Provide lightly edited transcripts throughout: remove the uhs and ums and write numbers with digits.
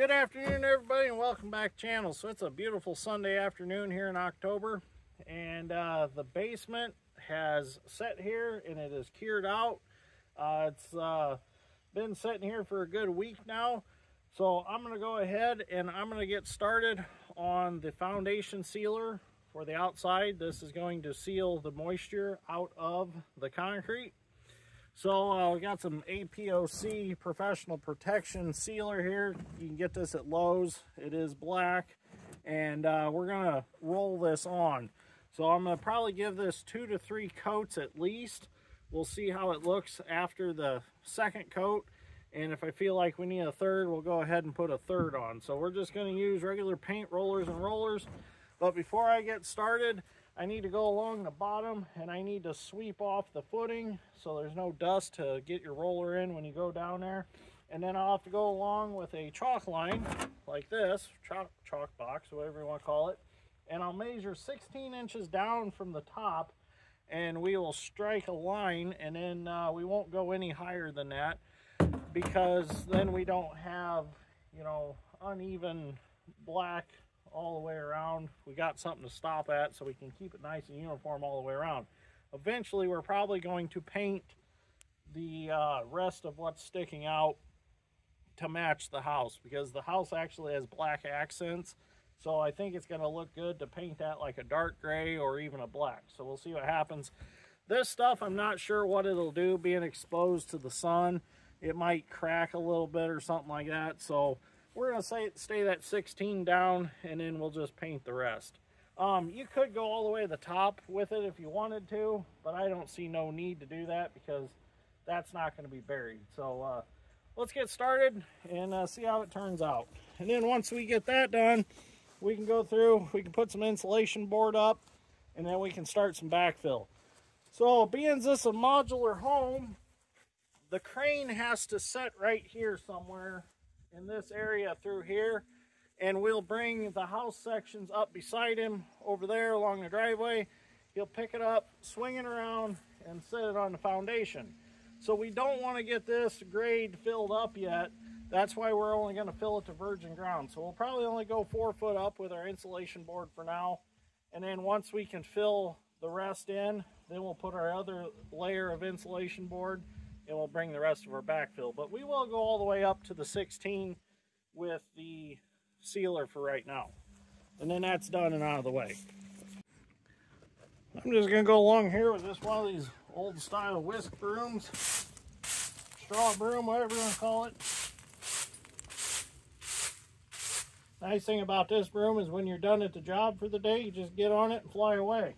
Good afternoon, everybody, and welcome back to the channel. So it's a beautiful Sunday afternoon here in October, and the basement has set here and it is cured out. It's been sitting here for a good week now. So I'm going to go ahead and I'm going to get started on the foundation sealer for the outside. This is going to seal the moisture out of the concrete. So we got some APOC professional protection sealer here. You can get this at Lowe's. It is black, and we're gonna roll this on. So I'm gonna probably give this 2 to 3 coats at least. We'll see how it looks after the second coat, and if I feel like we need a third, we'll go ahead and put a third on. So we're just gonna use regular paint rollers and rollers. But before I get started, I need to go along the bottom and I need to sweep off the footing so there's no dust to get your roller in when you go down there. And then I'll have to go along with a chalk line like this, chalk box, whatever you want to call it. And I'll measure 16 inches down from the top, and we will strike a line, and then we won't go any higher than that, because then we don't have, you know, uneven black all the way around. We got something to stop at so we can keep it nice and uniform all the way around. Eventually we're probably going to paint the rest of what's sticking out to match the house, because the house actually has black accents, so I think it's going to look good to paint that like a dark gray or even a black. So we'll see what happens. This stuff, I'm not sure what it'll do being exposed to the sun. It might crack a little bit or something like that, so we're going to stay that 16 down, and then we'll just paint the rest. You could go all the way to the top with it if you wanted to, but I don't see no need to do that because that's not going to be buried. So let's get started and see how it turns out. And then once we get that done, we can go through, we can put some insulation board up, and then we can start some backfill. So being this is a modular home, the crane has to set right here somewhere in this area through here, and we'll bring the house sections up beside him over there along the driveway. He'll pick it up, swing it around, and set it on the foundation. So we don't want to get this grade filled up yet. That's why we're only going to fill it to virgin ground. So we'll probably only go 4 foot up with our insulation board for now, and then once we can fill the rest in, then we'll put our other layer of insulation board and we'll bring the rest of our backfill. But we will go all the way up to the 16 with the sealer for right now. And then that's done and out of the way. I'm just going to go along here with this one of these old style whisk brooms. Straw broom, whatever you want to call it. Nice thing about this broom is when you're done at the job for the day, you just get on it and fly away.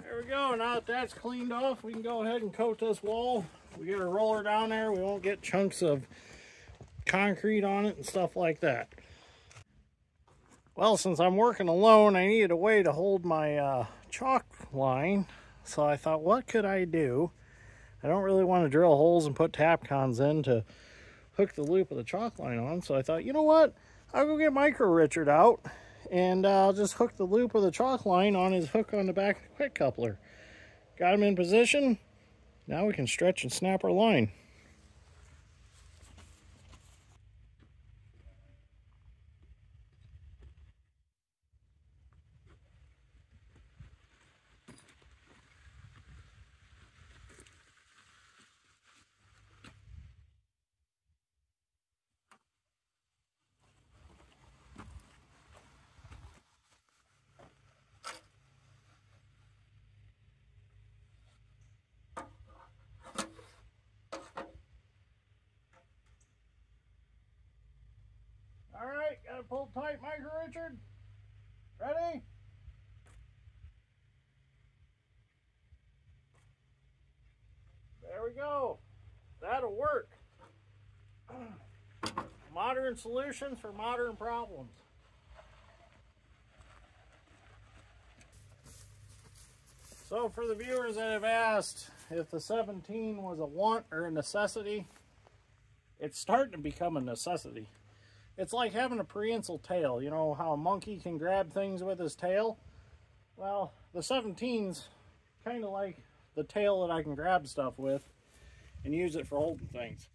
There we go. Now that that's cleaned off, we can go ahead and coat this wall. We get a roller down there. We won't get chunks of concrete on it and stuff like that. Well, since I'm working alone, I needed a way to hold my chalk line. So I thought, what could I do? I don't really want to drill holes and put tap cons in to hook the loop of the chalk line on. So I thought, you know what? I'll go get Micro Richard out, and I'll just hook the loop of the chalk line on his hook on the back of the quick coupler. Got him in position. Now we can stretch and snap our line. Alright, gotta pull tight, Micro Richard. Ready? There we go. That'll work. Modern solutions for modern problems. So for the viewers that have asked if the 17 was a want or a necessity, it's starting to become a necessity. It's like having a prehensile tail. You know how a monkey can grab things with his tail? Well, the 17's kind of like the tail that I can grab stuff with and use it for holding things.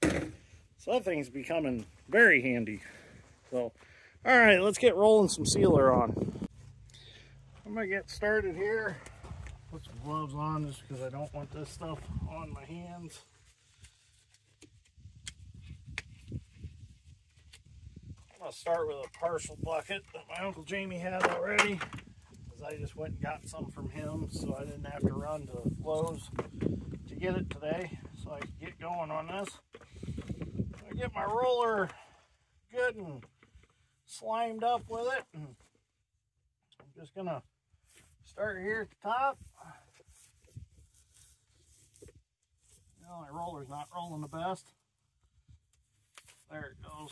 So that thing's becoming very handy. So, all right, let's get rolling some sealer on. I'm gonna get started here. Put some gloves on just because I don't want this stuff on my hands. I'm gonna start with a partial bucket that my Uncle Jamie had already, because I just went and got some from him, so I didn't have to run to Lowe's to get it today, so I could get going on this. I get my roller good and slimed up with it, and I'm just gonna start here at the top. You know, my roller's not rolling the best. There it goes.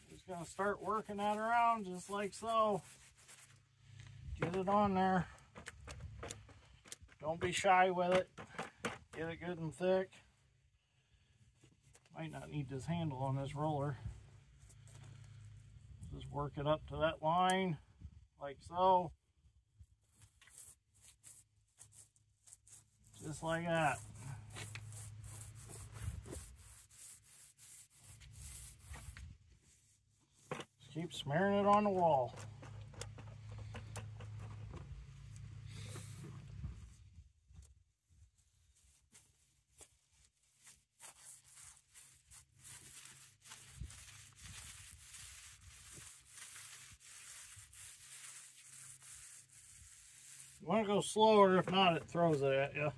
Just gonna start working that around just like so. Get it on there. Don't be shy with it. Get it good and thick. Might not need this handle on this roller. Just work it up to that line like so. Just like that. Just keep smearing it on the wall. You want to go slower, if not, it throws it at you.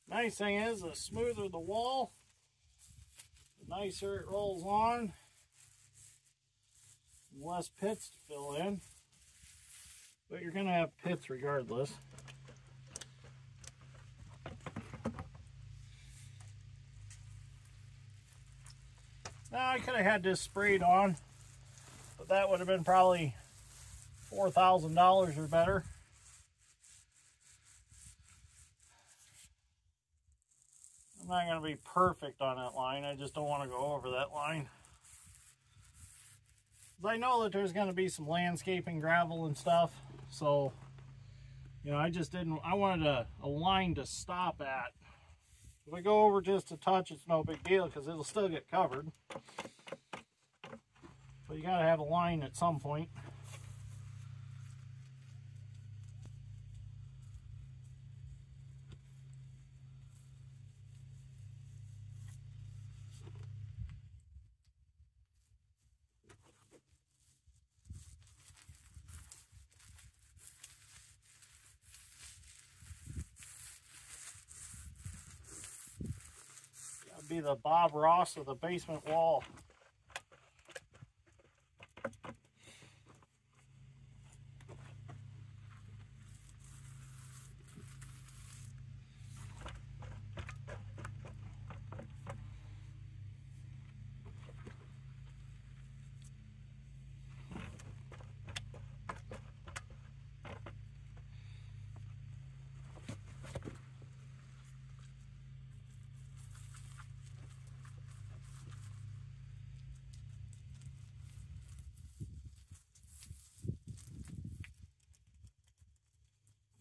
Nice thing is, the smoother the wall, the nicer it rolls on, and less pits to fill in. But you're going to have pits regardless. Now, I could have had this sprayed on, but that would have been probably $4,000 or better. I'm not going to be perfect on that line. I just don't want to go over that line. I know that there's going to be some landscaping gravel and stuff, so, you know, I wanted a line to stop at. If I go over just a touch, it's no big deal because it'll still get covered. But you got to have a line at some point. Be the Bob Ross of the basement wall.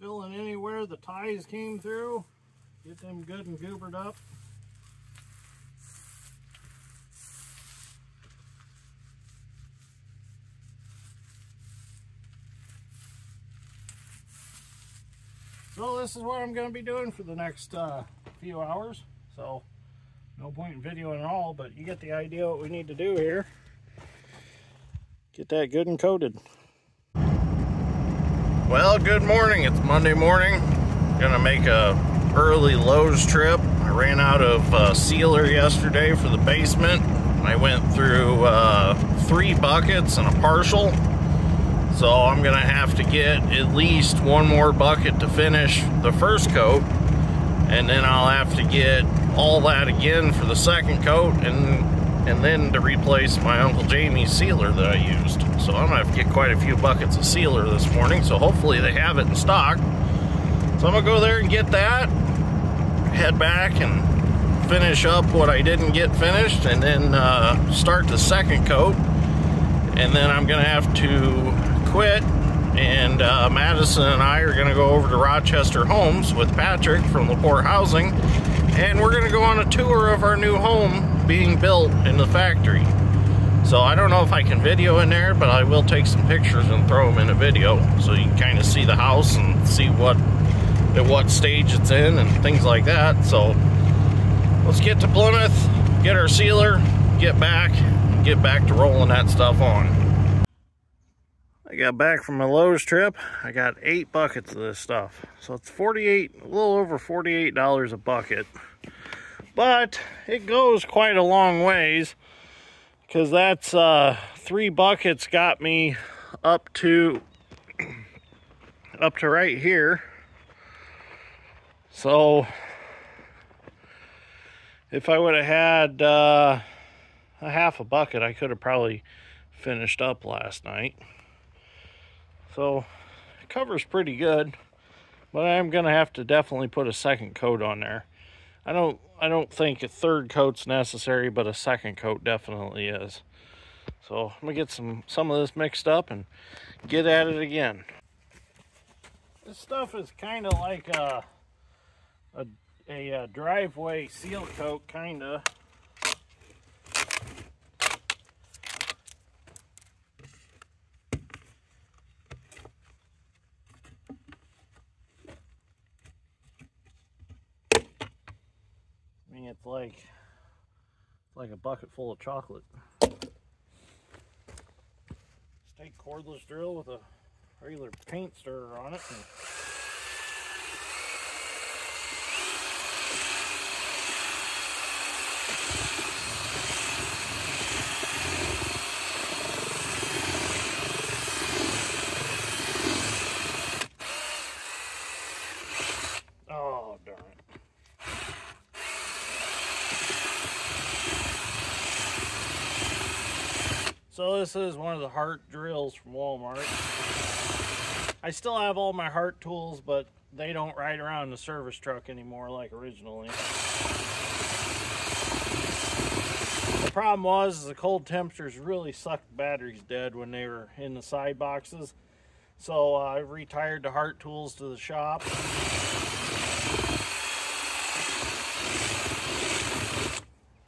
Filling anywhere the ties came through, get them good and goobered up. So this is what I'm going to be doing for the next few hours. So no point in videoing at all, but you get the idea what we need to do here. Get that good and coated. Well, good morning. It's Monday morning. Gonna make a early Lowe's trip. I ran out of sealer yesterday for the basement. I went through 3 buckets and a partial. So I'm gonna have to get at least 1 more bucket to finish the first coat, and then I'll have to get all that again for the second coat, and then to replace my Uncle Jamie's sealer that I used. So I'm gonna have to get quite a few buckets of sealer this morning, so hopefully they have it in stock. So I'm gonna go there and get that, head back and finish up what I didn't get finished, and then start the second coat. And then I'm gonna have to quit, and Madison and I are gonna go over to Rochester Homes with Patrick from LaPorte Housing, and we're gonna go on a tour of our new home being built in the factory. So I don't know if I can video in there, but I will take some pictures and throw them in a video so you can kind of see the house and see at what stage it's in and things like that. So let's get to Plymouth, get our sealer, get back to rolling that stuff on. I got back from my Lowe's trip. I got 8 buckets of this stuff. So it's a little over $48 a bucket. But it goes quite a long ways, because that's 3 buckets got me up to right here. So if I would have had a half a bucket, I could have probably finished up last night. So it covers pretty good, but I'm gonna have to definitely put a second coat on there. I don't think a third coat's necessary, but a second coat definitely is. So I'm gonna get some of this mixed up and get at it again. This stuff is kind of like a driveway seal coat, kinda. I mean, it's like a bucket full of chocolate. Just take cordless drill with a regular paint stirrer on it. Oh, darn it. So this is one of the Hart drills from Walmart. I still have all my Hart tools, but they don't ride around in the service truck anymore like originally. The problem was the cold temperatures really sucked batteries dead when they were in the side boxes. So I retired the Hart tools to the shop.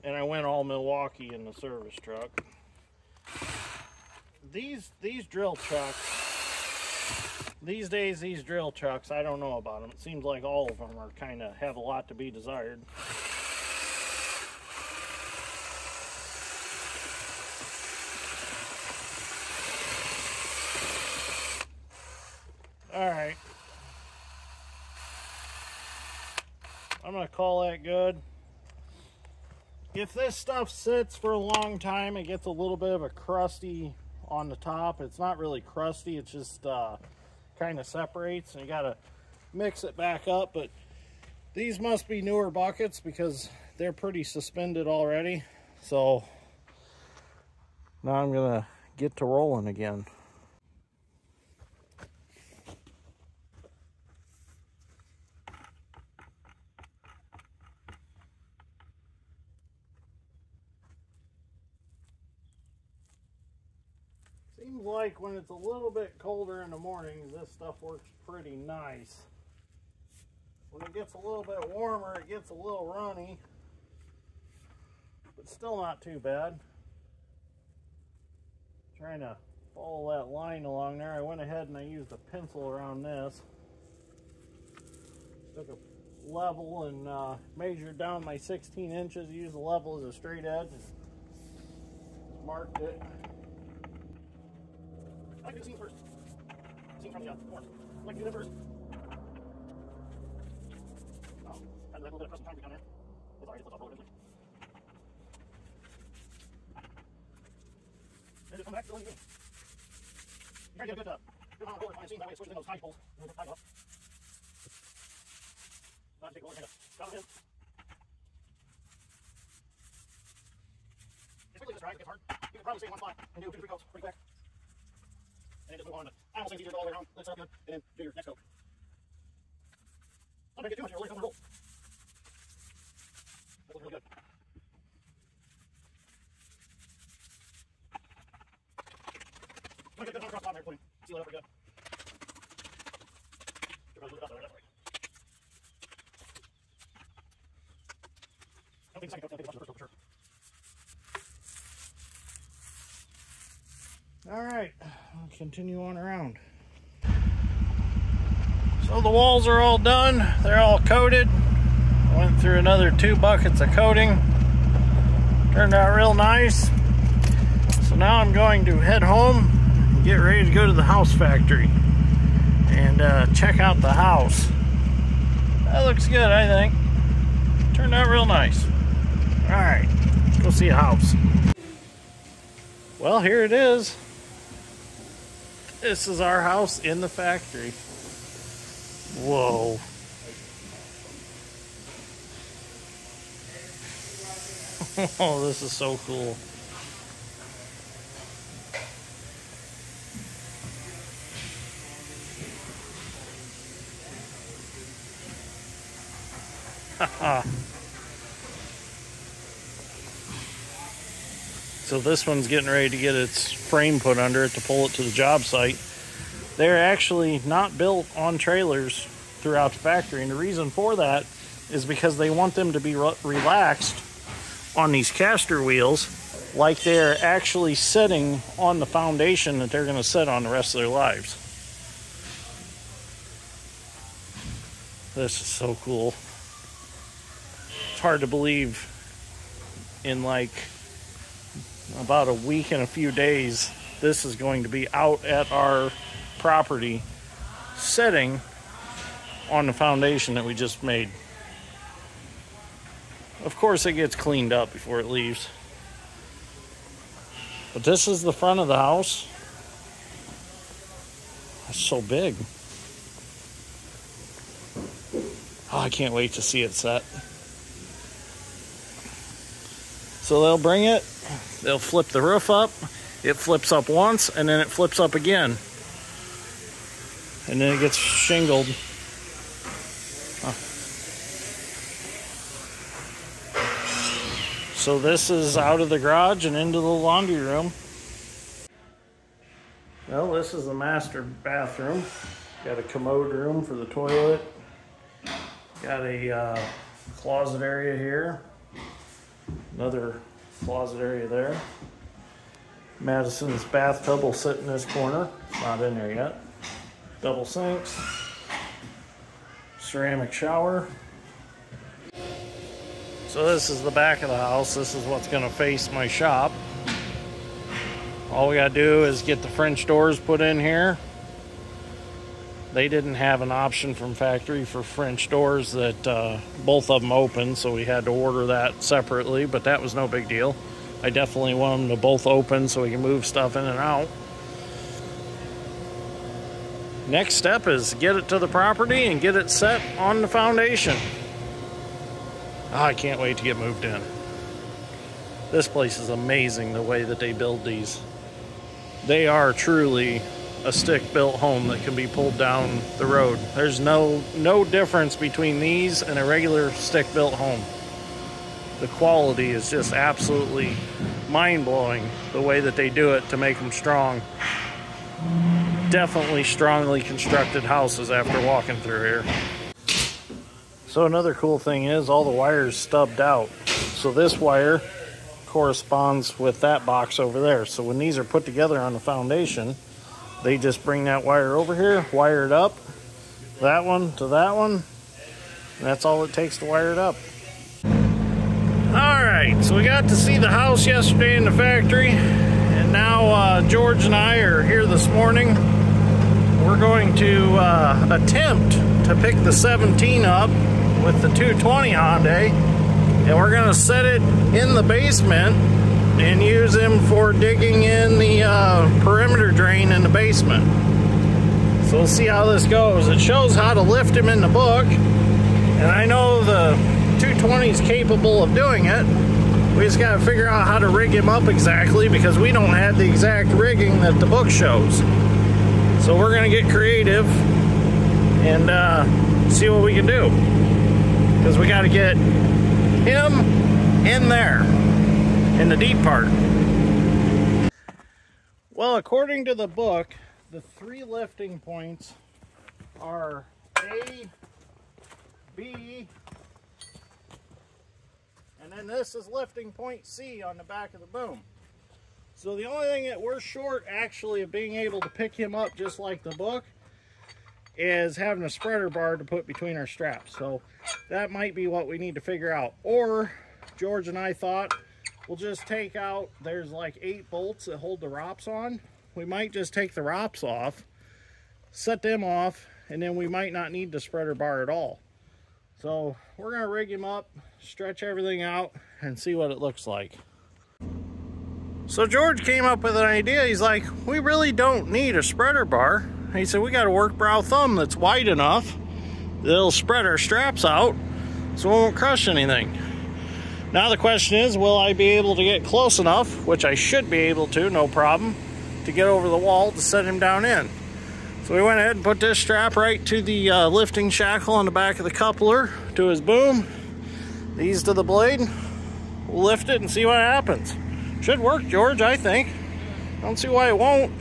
And I went all Milwaukee in the service truck. These drill chucks, these days these drill chucks, I don't know about them. It seems like all of them are kind of have a lot to be desired. Alright. I'm going to call that good. If this stuff sits for a long time, it gets a little bit of a crusty on the top. It's not really crusty, it's just kind of separates, and you got to mix it back up. But these must be newer buckets because they're pretty suspended already. So now I'm going to get to rolling again. Seems like when it's a little bit colder in the mornings, this stuff works pretty nice. When it gets a little bit warmer, it gets a little runny, but still not too bad. Trying to follow that line along there. I went ahead and I used a pencil around this. Took a level and measured down my 16 inches, used the level as a straight edge, and marked it. I like to do the seam first. Seam from the corners. I like to do that first. Oh, had a little bit of custom concrete down there. It's alright, it's up a little bit. come back, you're trying to get a good amount of roller behind the scenes, that way it switches in those high poles, and then tie up. Not to take a look, got it in. It's really just dry, it gets hard. You can probably stay in one spot and do 2 to 3 coats pretty quick. And then just move on to, I almost think it's easier to go all the way around, let it set up good, and then do your next coat. Don't make it too much, you're really filling the roll. That looks really good. I'm going to get a good amount across the bottom there, put him, seal it up pretty good. Move it up there, that's right. Don't take a second coat, take a first coat for sure. Alright, I'll continue on around. So the walls are all done, they're all coated. Went through another 2 buckets of coating. Turned out real nice. So now I'm going to head home and get ready to go to the house factory and check out the house. That looks good, I think. Turned out real nice. Alright, let's go see a house. Well, here it is. This is our house in the factory. Whoa. Oh, this is so cool. So this one's getting ready to get its frame put under it to pull it to the job site. They're actually not built on trailers throughout the factory, and the reason for that is because they want them to be relaxed on these caster wheels like they're actually sitting on the foundation that they're going to sit on the rest of their lives. This is so cool. It's hard to believe in like about a week and a few days this is going to be out at our property sitting on the foundation that we just made. Of course it gets cleaned up before it leaves. But this is the front of the house. It's so big. Oh, I can't wait to see it set. So they'll bring it, they'll flip the roof up, it flips up once, and then it flips up again. And then it gets shingled. So this is out of the garage and into the laundry room. Well, this is the master bathroom. Got a commode room for the toilet. Got a closet area here. Another closet area there. Madison's bathtub will sit in this corner. It's not in there yet. Double sinks. Ceramic shower. So this is the back of the house. This is what's going to face my shop. All we got to do is get the French doors put in here. They didn't have an option from factory for French doors that both of them open, so we had to order that separately, but that was no big deal. I definitely want them to both open so we can move stuff in and out. Next step is get it to the property and get it set on the foundation. Oh, I can't wait to get moved in. This place is amazing the way that they build these. They are truly a stick-built home that can be pulled down the road. There's no difference between these and a regular stick-built home. The quality is just absolutely mind-blowing the way that they do it to make them strong. Definitely strongly constructed houses after walking through here. So another cool thing is all the wires stubbed out. So this wire corresponds with that box over there. So when these are put together on the foundation, they just bring that wire over here, wire it up, that one to that one, and that's all it takes to wire it up. Alright, so we got to see the house yesterday in the factory, and now George and I are here this morning. We're going to attempt to pick the 17 up with the 220 Hyundai, and we're going to set it in the basement and use them for digging in the perimeter drain in the basement. So we'll see how this goes. It shows how to lift him in the book, and I know the 220 is capable of doing it. We just got to figure out how to rig him up exactly, because we don't have the exact rigging that the book shows. So we're going to get creative and see what we can do, because we got to get him in there, in the deep part. Well, according to the book, the 3 lifting points are A, B, and then this is lifting point C on the back of the boom. So the only thing that we're short actually of being able to pick him up just like the book is having a spreader bar to put between our straps. So that might be what we need to figure out. Or George and I thought we'll just take out, there's like 8 bolts that hold the ROPS on. We might just take the ROPS off, set them off, and then we might not need the spreader bar at all. So we're gonna rig him up, stretch everything out, and see what it looks like. So George came up with an idea. He's like, we really don't need a spreader bar. He said, we got a work brow thumb that's wide enough that it'll spread our straps out so it won't crush anything. Now the question is, will I be able to get close enough, which I should be able to, no problem, to get over the wall to set him down in. So we went ahead and put this strap right to the lifting shackle on the back of the coupler to his boom. These to the blade. We'll lift it and see what happens. Should work, George, I think. I don't see why it won't.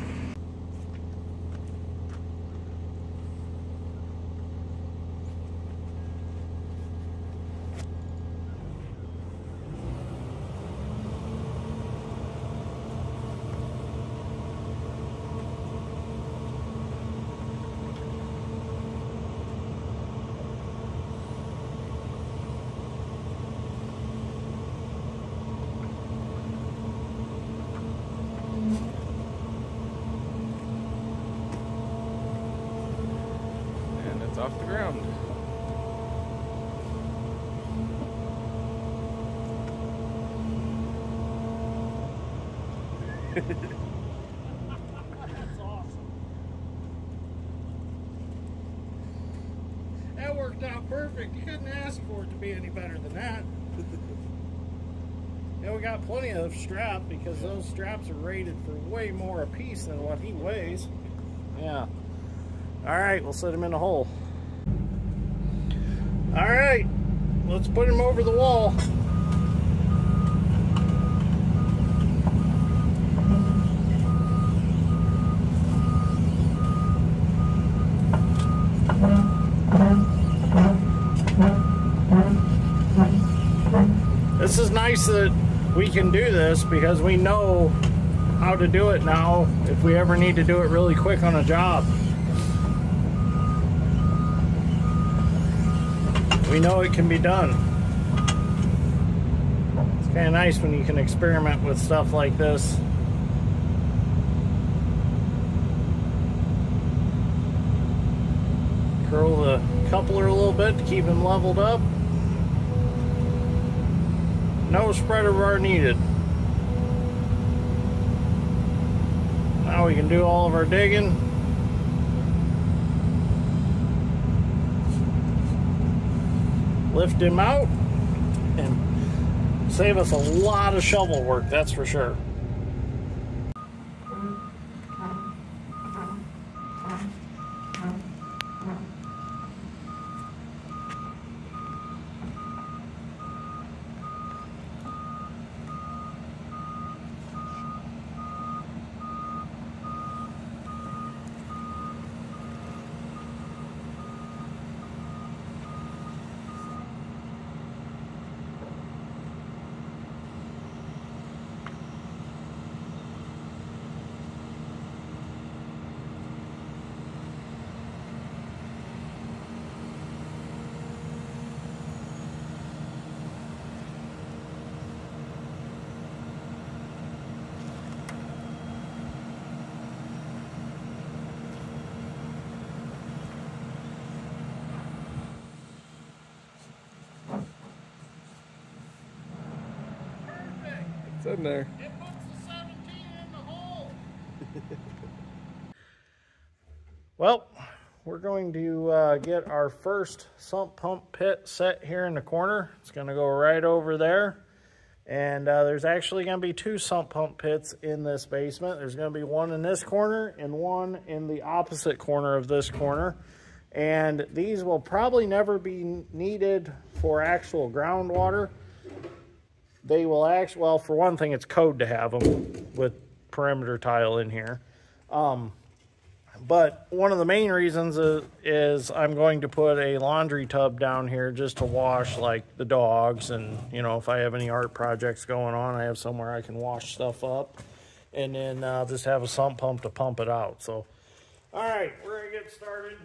Off the ground. That's awesome. That worked out perfect. You couldn't ask for it to be any better than that. Yeah, we got plenty of strap because those straps are rated for way more a piece than what he weighs. Yeah. All right, we'll set him in a hole. All right, let's put him over the wall. This is nice that we can do this because we know how to do it now if we ever need to do it really quick on a job. We know it can be done. It's kind of nice when you can experiment with stuff like this. Curl the coupler a little bit to keep him leveled up. No spreader bar needed. Now we can do all of our digging. Lift him out and save us a lot of shovel work, that's for sure. It's in there. It puts the 17 in the hole. Well, we're going to get our first sump pump pit set here in the corner. It's going to go right over there. And there's actually going to be 2 sump pump pits in this basement. There's going to be one in this corner and one in the opposite corner of this corner. And these will probably never be needed for actual groundwater. They will actually, well, for one thing, it's code to have them with perimeter tile in here. But one of the main reasons is I'm going to put a laundry tub down here just to wash like the dogs, and you know, if I have any art projects going on, I have somewhere I can wash stuff up, and then just have a sump pump to pump it out. So, all right, we're gonna get started.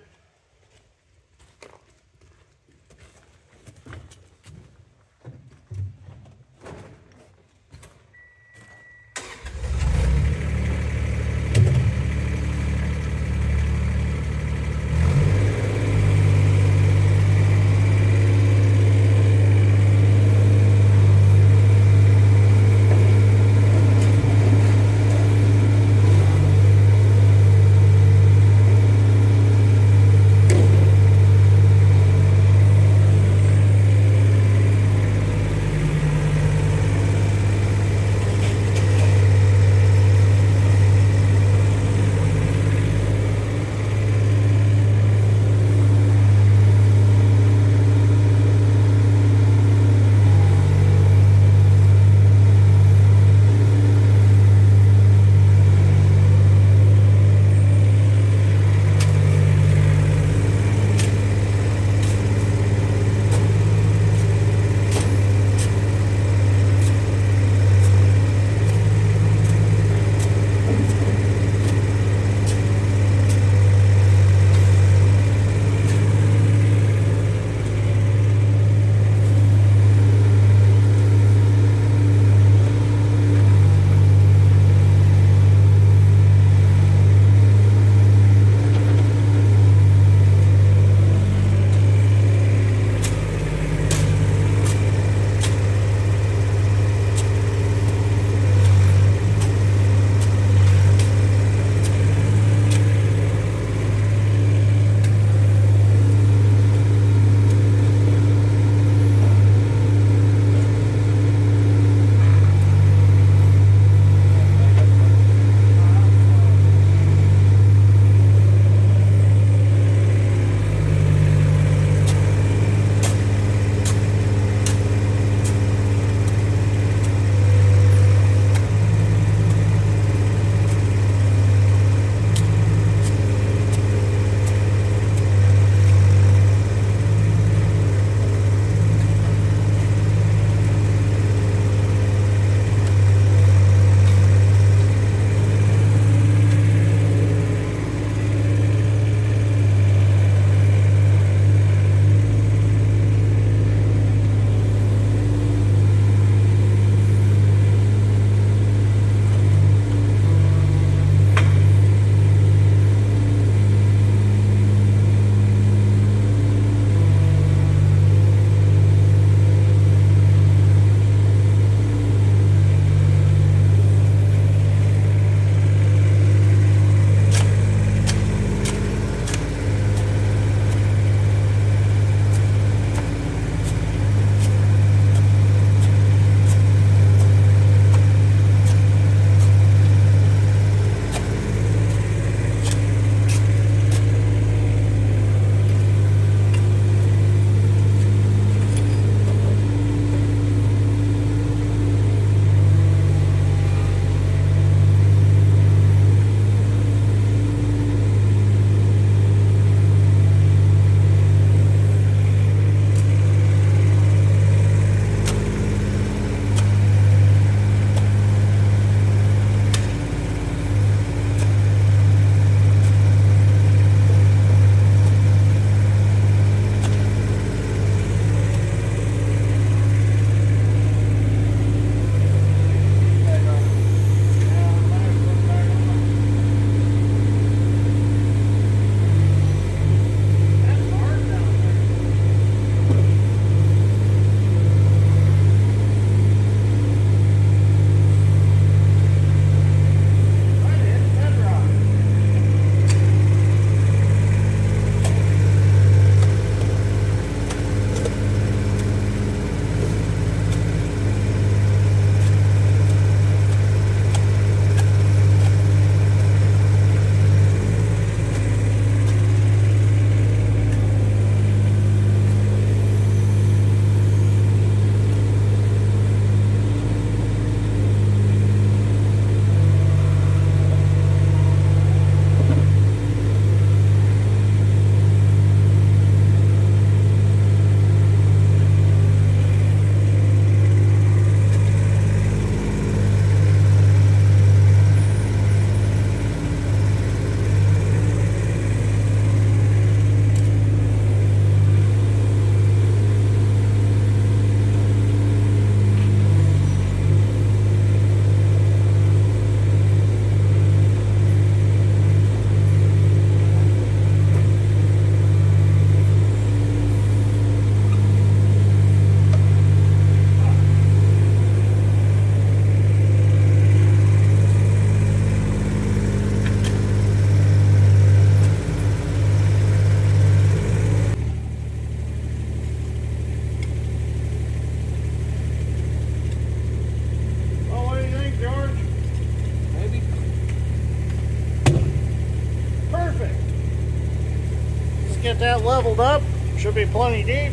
get that leveled up. Should be plenty deep.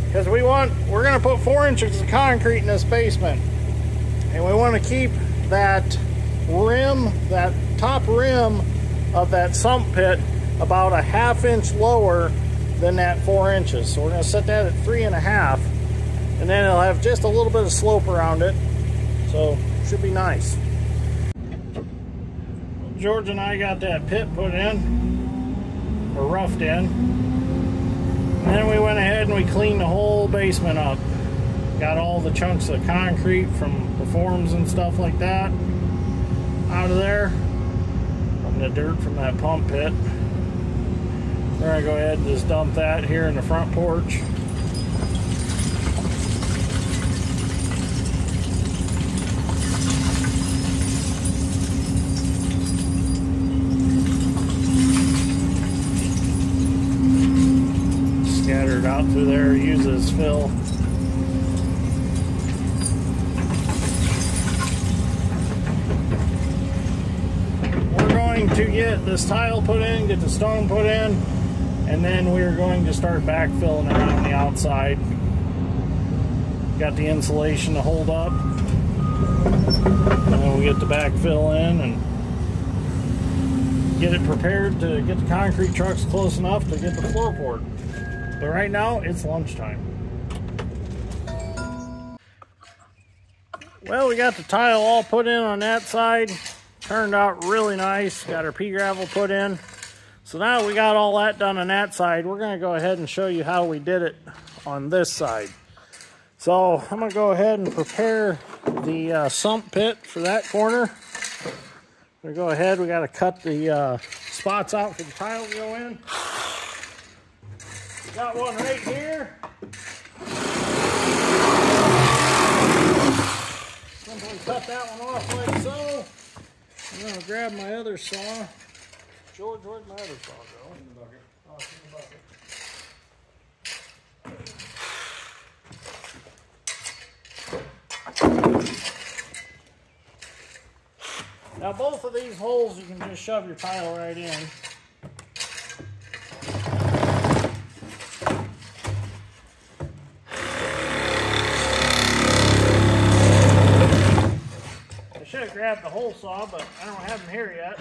Because we're going to put 4 inches of concrete in this basement. And we want to keep that rim, that top rim of that sump pit about a 1/2 inch lower than that 4 inches. So we're going to set that at 3.5, and then it'll have just a little bit of slope around it. So should be nice. George and I got that pit put in, or roughed in. And then we went ahead and we cleaned the whole basement up. Got all the chunks of concrete from the forms and stuff like that out of there, and the dirt from that pump pit. We're gonna go ahead and just dump that here in the front porch. Scatter it out through there, use it as fill. To get this tile put in, get the stone put in, and then we're going to start backfilling around the outside. Got the insulation to hold up, and then we'll get the backfill in and get it prepared to get the concrete trucks close enough to get the floor poured. But right now it's lunchtime. Well, we got the tile all put in on that side. Turned out really nice. Got our pea gravel put in. So now we got all that done on that side. We're going to go ahead and show you how we did it on this side. So I'm going to go ahead and prepare the sump pit for that corner. We're going to go ahead. We got to cut the spots out for the tile to go in. Got one right here. Simply cut that one off like so. I'm going to grab my other saw. George, where'd my other saw go? In the bucket. Oh, it's in the bucket. Now both of these holes you can just shove your tile right in. I should have grabbed the hole saw, but I don't have them here yet.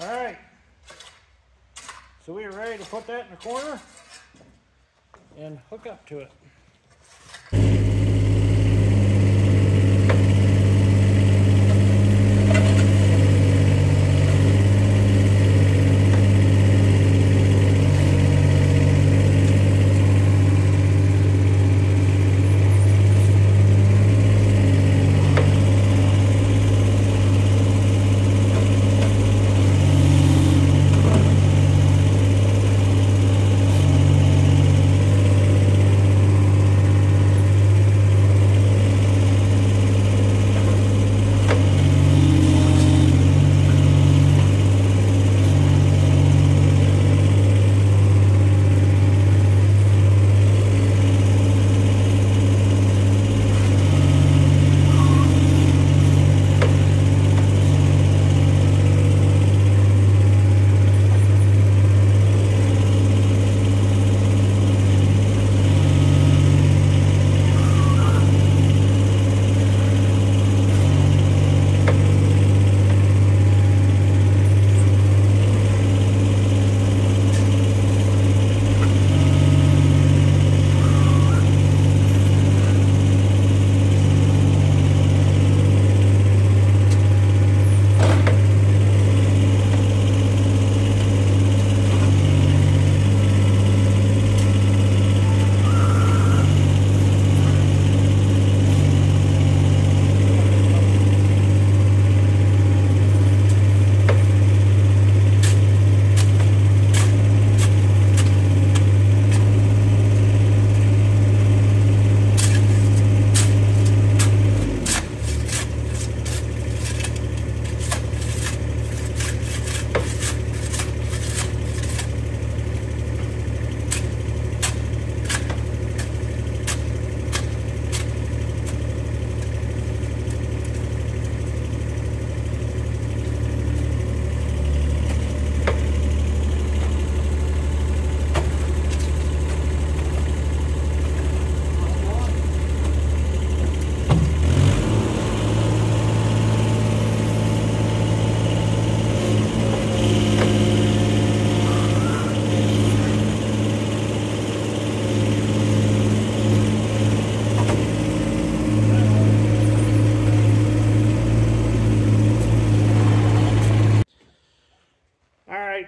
Alright, so we are ready to put that in the corner and hook up to it.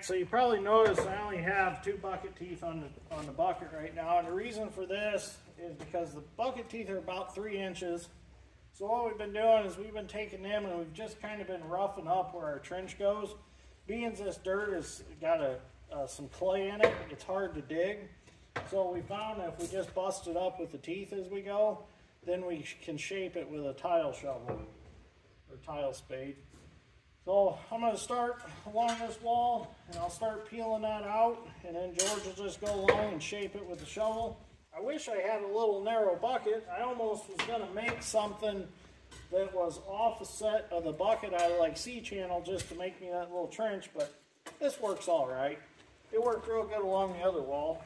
So you probably noticed I only have 2 bucket teeth on the bucket right now, and the reason for this is because the bucket teeth are about 3 inches. So what we've been doing is we've been taking them and we've just kind of been roughing up where our trench goes. Being this dirt has got some clay in it, it's hard to dig. So we found that if we just bust it up with the teeth as we go, then we can shape it with a tile shovel or tile spade. So I'm going to start along this wall, and I'll start peeling that out, and then George will just go along and shape it with the shovel. I wish I had a little narrow bucket. I almost was going to make something that was offset of the bucket out of like C-channel just to make me that little trench, but this works all right. It worked real good along the other wall.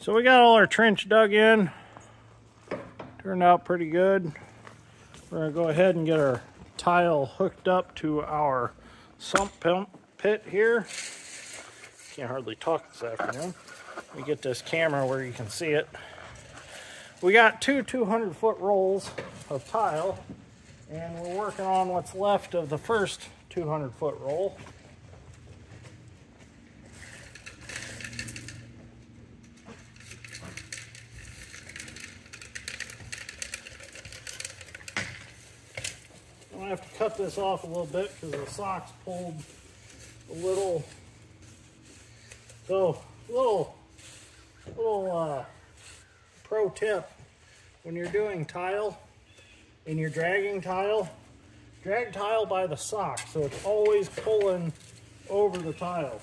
So we got all our trench dug in. Turned out pretty good. We're gonna go ahead and get our tile hooked up to our sump pump pit here. Can't hardly talk this afternoon. Let me get this camera where you can see it. We got two 200-foot rolls of tile, and we're working on what's left of the first 200-foot roll. I'm gonna have to cut this off a little bit because the sock's pulled a little. So, little pro tip: when you're doing tile and you're dragging tile, drag tile by the sock so it's always pulling over the tile.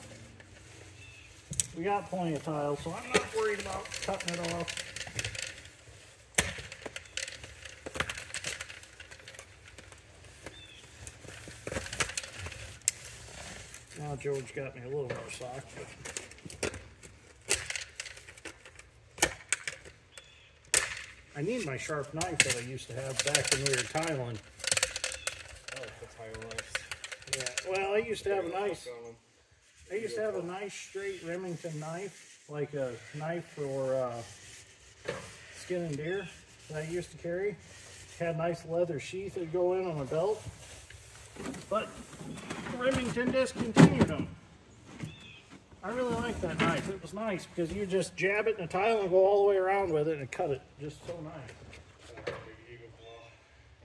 We got plenty of tile, so I'm not worried about cutting it off. Now George got me a little more sock. I need my sharp knife that I used to have back when we were tiling. I like the tile knives. Yeah, well, I used to have a nice straight Remington knife, like a knife for skinning deer that I used to carry. Had a nice leather sheath that'd go in on a belt. But Remington discontinued them. I really like that knife. It was nice because you just jab it in a tile and go all the way around with it and cut it just so nice.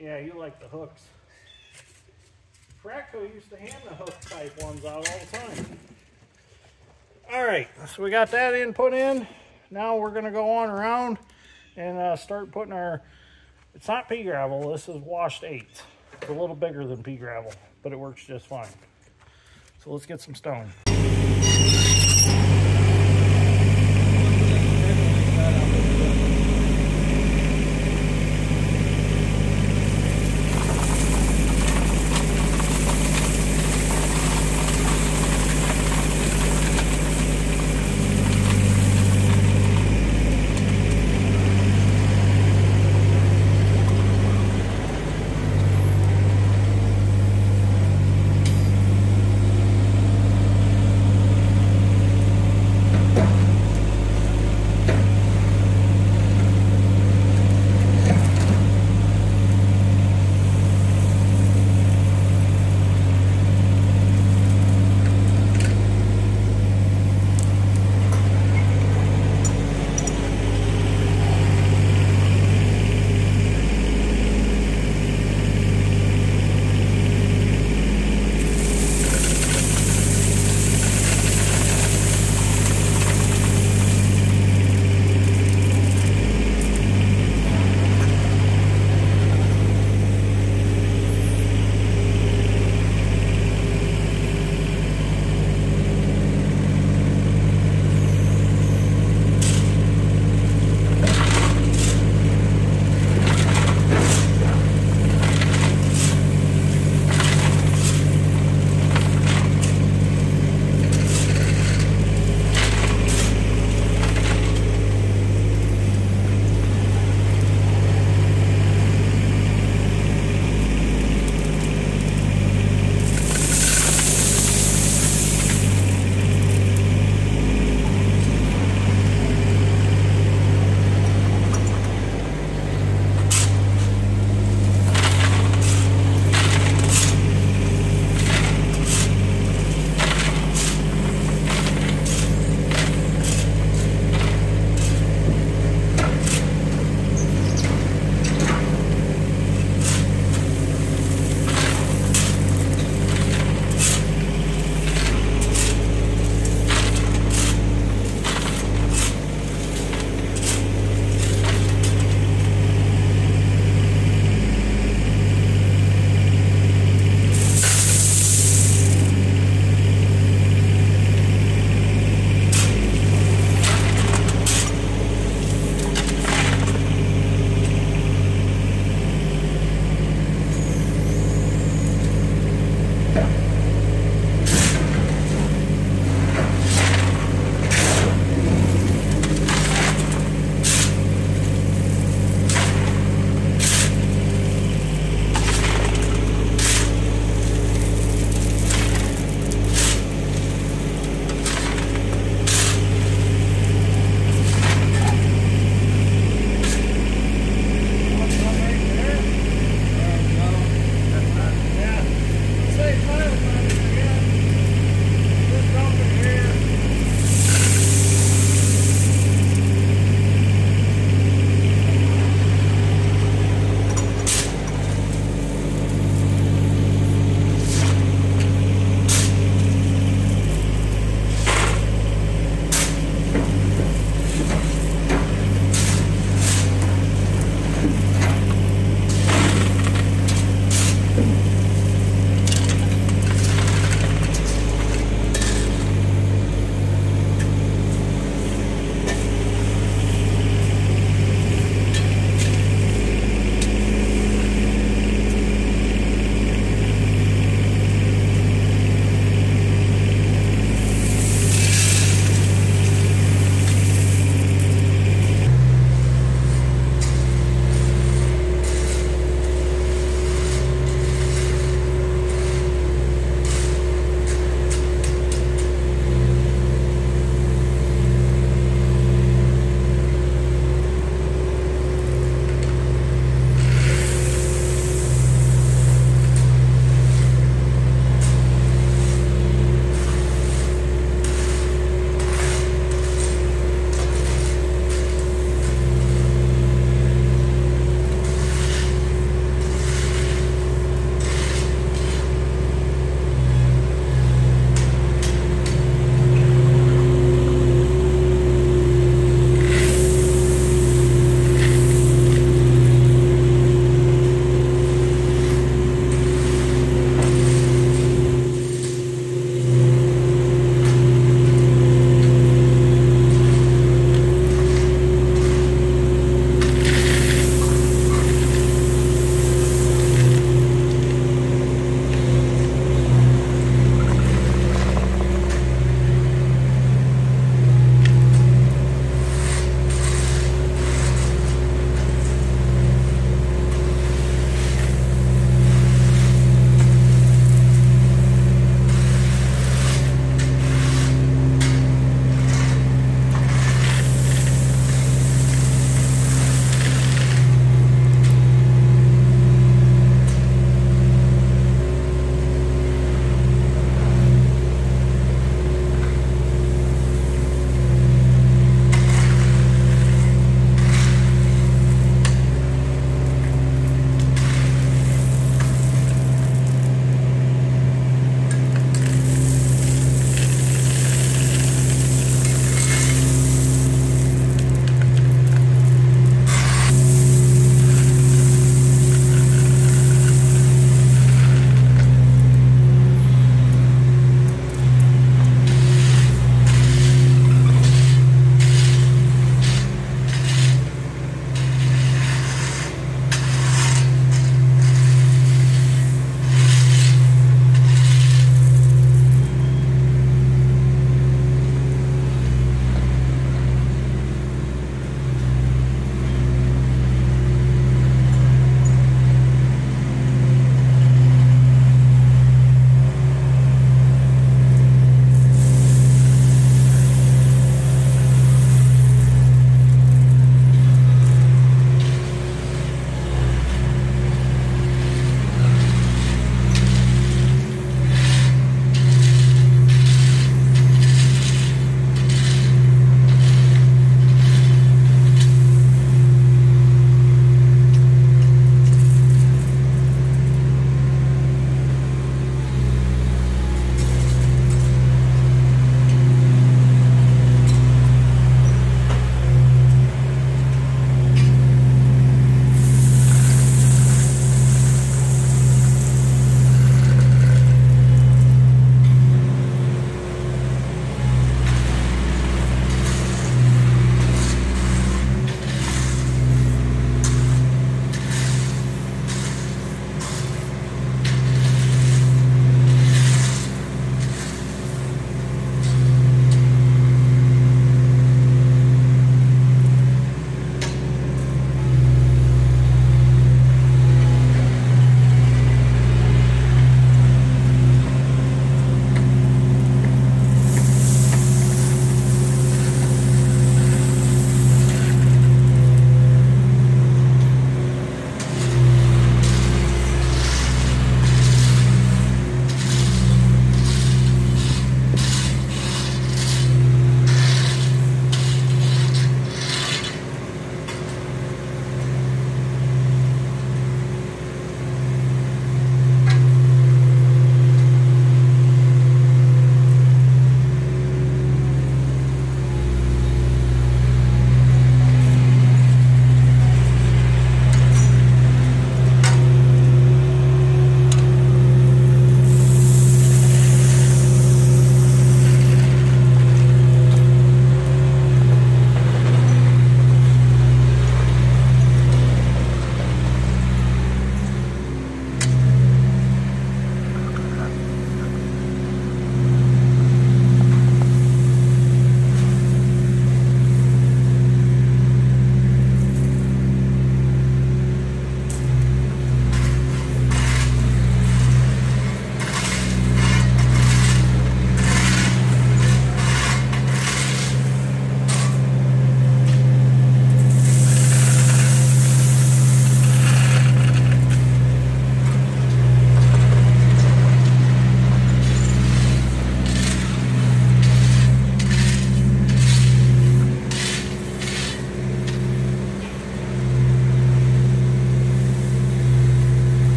Yeah, you like the hooks. Fratco used to hand the hook type ones out all the time. Alright, so we got that input in. Now we're going to go on around and start putting our, it's not pea gravel, this is washed 8. It's a little bigger than pea gravel, but it works just fine. So let's get some stone.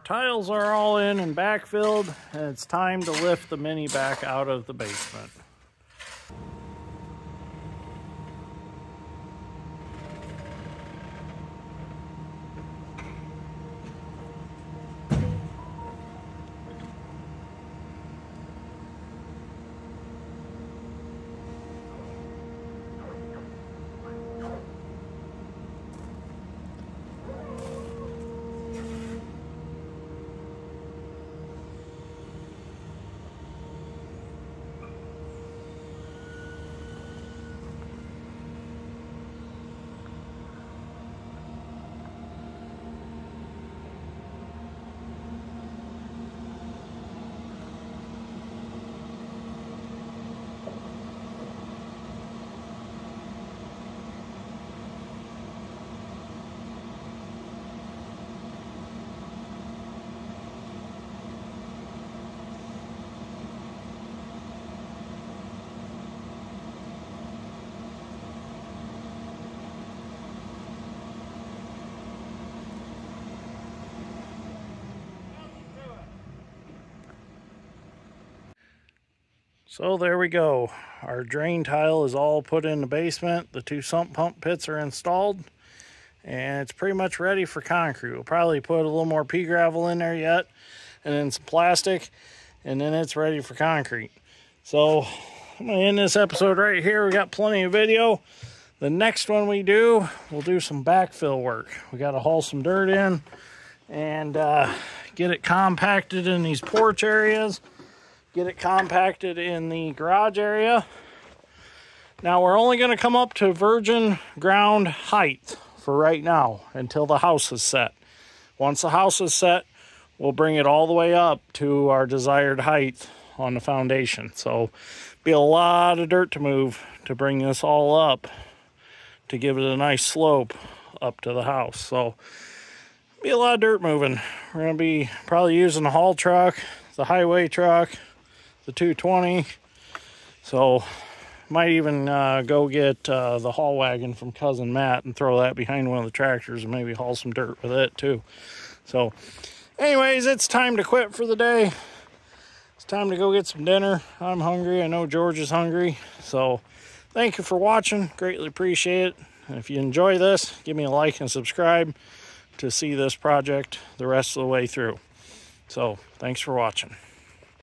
Tiles are all in and backfilled, and it's time to lift the mini back out of the basement. So there we go. Our drain tile is all put in the basement. The 2 sump pump pits are installed, and it's pretty much ready for concrete. We'll probably put a little more pea gravel in there yet, and then some plastic, and then it's ready for concrete. So I'm gonna end this episode right here. We got plenty of video. The next one we do, we'll do some backfill work. We got to haul some dirt in and get it compacted in these porch areas. Get it compacted in the garage area. Now we're only going to come up to virgin ground height for right now until the house is set. Once the house is set, we'll bring it all the way up to our desired height on the foundation. So be a lot of dirt to move to bring this all up to give it a nice slope up to the house. So be a lot of dirt moving. We're going to be probably using the haul truck, the highway truck, the 220. So might even go get the haul wagon from cousin Matt and throw that behind one of the tractors and maybe haul some dirt with it too. So anyways, it's time to quit for the day. It's time to go get some dinner. I'm hungry. I know George is hungry. So thank you for watching. Greatly appreciate it. And if you enjoy this, give me a like and subscribe to see this project the rest of the way through. So thanks for watching.